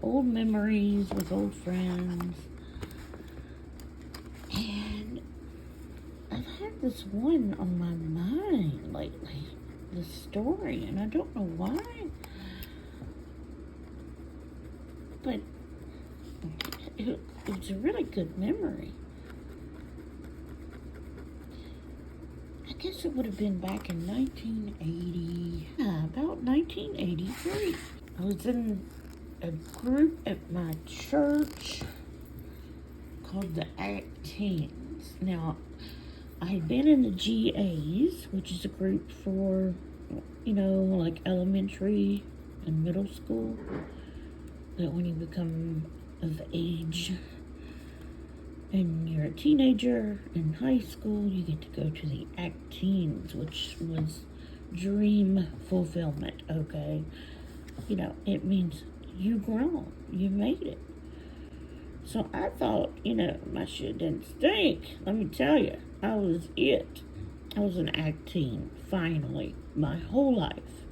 old memories with old friends. And I've had this one on my mind lately, this story, and I don't know why. But it's a really good memory. I guess it would have been back in 1980, about 1983. I was in a group at my church called the Act Teens. Now, I had been in the GAs, which is a group for, like elementary and middle school. That when you become of age and you're a teenager in high school, you get to go to the Act Teens, which was dream fulfillment, okay? It means you grown, you made it. So I thought, my shit didn't stink. Let me tell you, I was it. I was an Act Teen, finally, my whole life.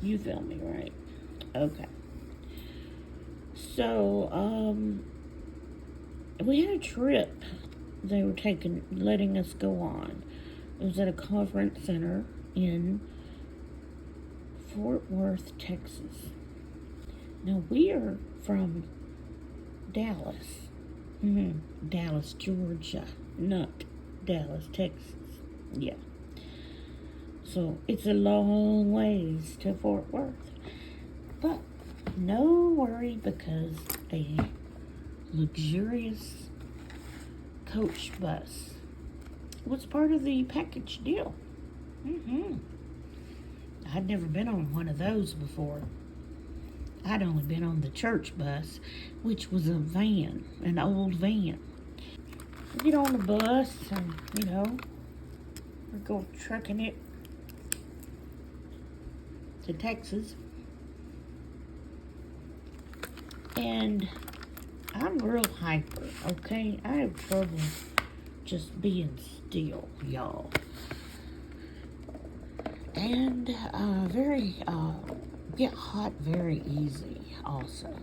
You feel me, right? Okay. So, we had a trip they were letting us go on. It was at a conference center in Fort Worth, Texas. Now, we are from Dallas. Dallas, Georgia, not Dallas, Texas. Yeah. So, it's a long ways to Fort Worth. But no worry, because a luxurious coach bus was part of the package deal. I'd never been on one of those before. I'd only been on the church bus, which was a van, an old van. I get on the bus and, we go trucking it to Texas. And I'm real hyper, okay? I have trouble just being still, y'all. And get hot very easy also.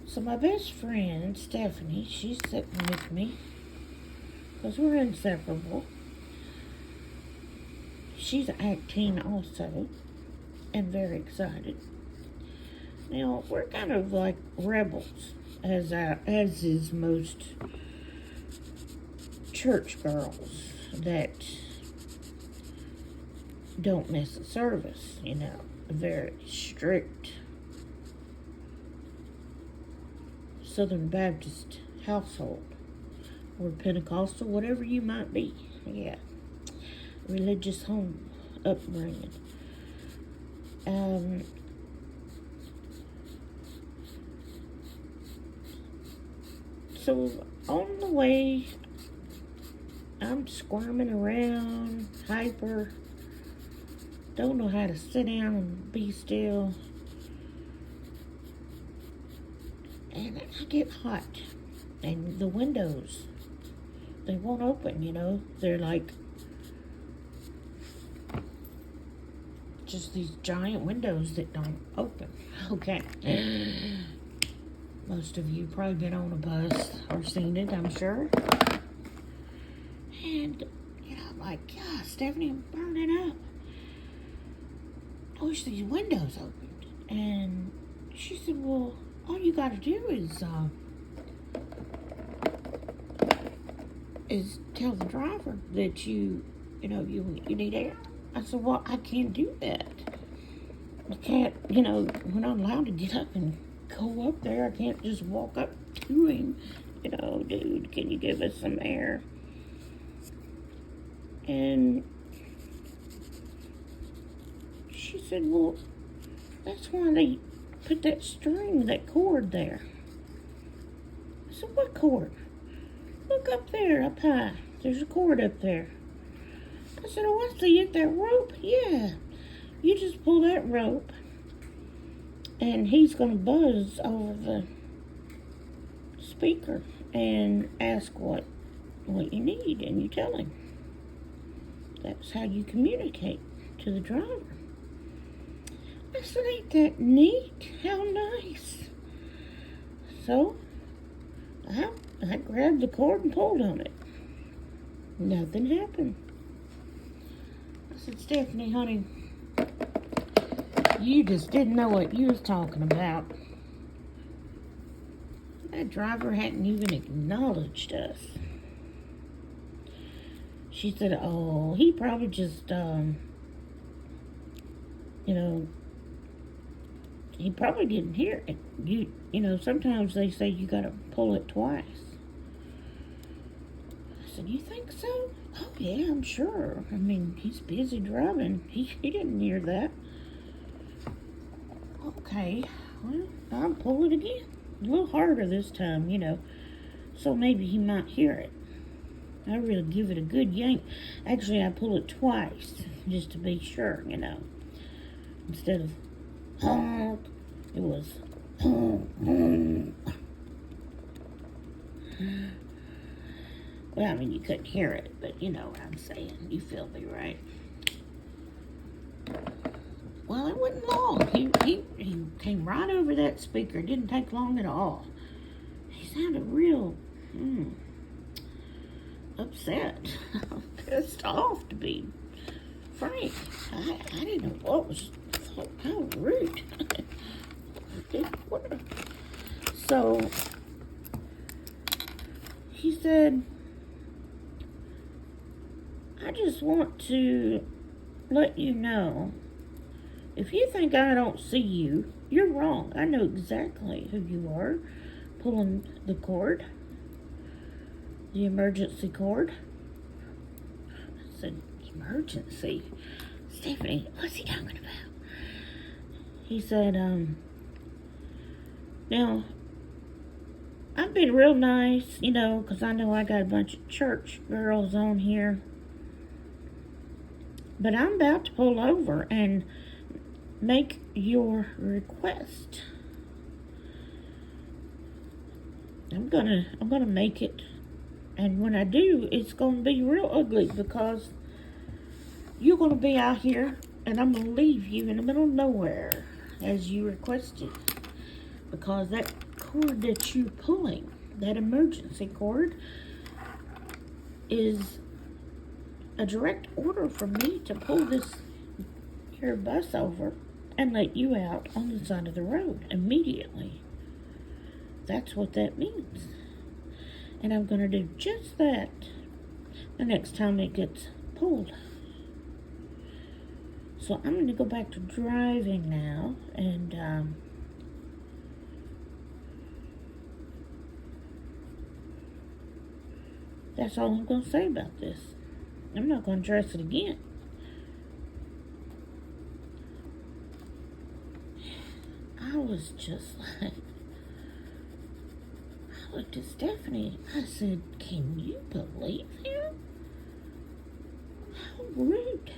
So my best friend, Stephanie, she's sitting with me because we're inseparable. She's an Act Teen also and very excited. Now, we're kind of like rebels, as is most church girls that don't miss a service, a very strict Southern Baptist household, or Pentecostal, whatever you might be. Yeah, religious home upbringing. So on the way, I'm squirming around, hyper, don't know how to sit down and be still. And I get hot. And the windows, they won't open, They're like just these giant windows that don't open. Okay. Most of you probably been on a bus or seen it, I'm sure. And, I'm like, God, Stephanie, I'm burning up. I wish these windows opened. And she said, well, all you got to do is tell the driver that you need air. I said, well, I can't do that. I can't, we're not allowed to get up and go up there. I can't just walk up to him. Dude, can you give us some air? And she said, well, that's why they put that cord there. I said, what cord? Look up there, up high. There's a cord up there. I said, oh, I see it, that rope. Yeah, you just pull that rope, and he's going to buzz over the speaker and ask what you need, and you tell him. That's how you communicate to the driver. I said, ain't that neat? How nice. So, I grabbed the cord and pulled on it. Nothing happened. I said, Stephanie, honey, you just didn't know what you was talking about. That driver hadn't even acknowledged us. She said, oh, he probably just, he probably didn't hear it. Sometimes they say you gotta pull it twice. I said, you think so? Oh, yeah, I'm sure. I mean, he's busy driving. He didn't hear that. Okay, well, I'll pull it again. A little harder this time, so maybe he might hear it. I really give it a good yank. Actually, I pull it twice, just to be sure, Instead of honk, it was honk. Well, I mean, you couldn't hear it, but you know what I'm saying. You feel me, right? Well, it wasn't long. He came right over that speaker. It didn't take long at all. He sounded real upset, pissed off, to be frank. I didn't know what was how rude. So he said, I just want to let you know, if you think I don't see you, you're wrong. I know exactly who you are, pulling the cord, the emergency cord. I said, emergency? Stephanie, what's he talking about? He said, now, I've been real nice, because I know I got a bunch of church girls on here. But I'm about to pull over and make your request. I'm gonna make it. And when I do, it's gonna be real ugly, because you're gonna be out here and I'm gonna leave you in the middle of nowhere as you requested. Because that cord that you're pulling, that emergency cord, is a direct order from me to pull this here bus over and let you out on the side of the road immediately. That's what that means. And I'm going to do just that the next time it gets pulled. So I'm going to go back to driving now, and that's all I'm going to say about this. I'm not going to address it again. I was just like, I looked at Stephanie. I said, can you believe him? How rude.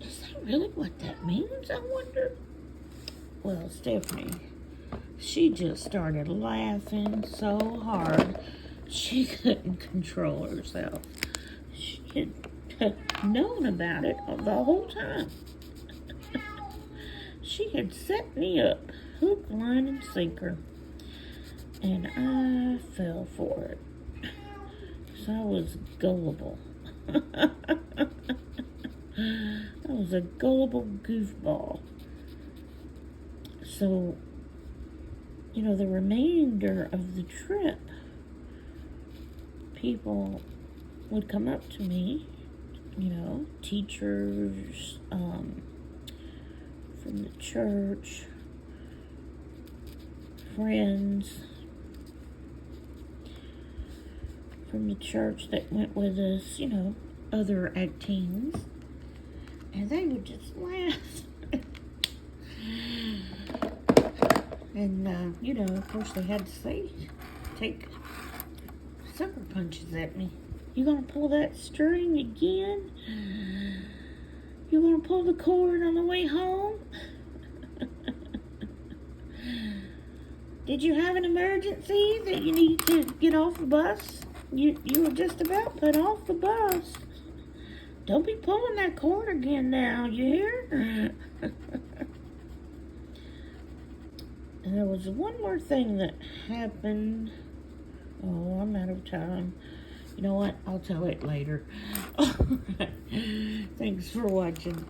Is that really what that means, I wonder? Well, Stephanie, she just started laughing so hard she couldn't control herself. She had known about it the whole time. She had set me up, hook, line, and sinker. And I fell for it. So I was gullible. I was a gullible goofball. So, the remainder of the trip, people would come up to me, teachers, from the church, friends from the church that went with us, other ag teams, and they would just laugh. And, of course they had to take sucker punches at me. You gonna pull that string again? You gonna pull the cord on the way home? Did you have an emergency that you need to get off the bus? You were just about put off the bus. Don't be pulling that cord again now, you hear? And there was one more thing that happened. Oh, I'm out of time. You know what? I'll tell it later. Thanks for watching.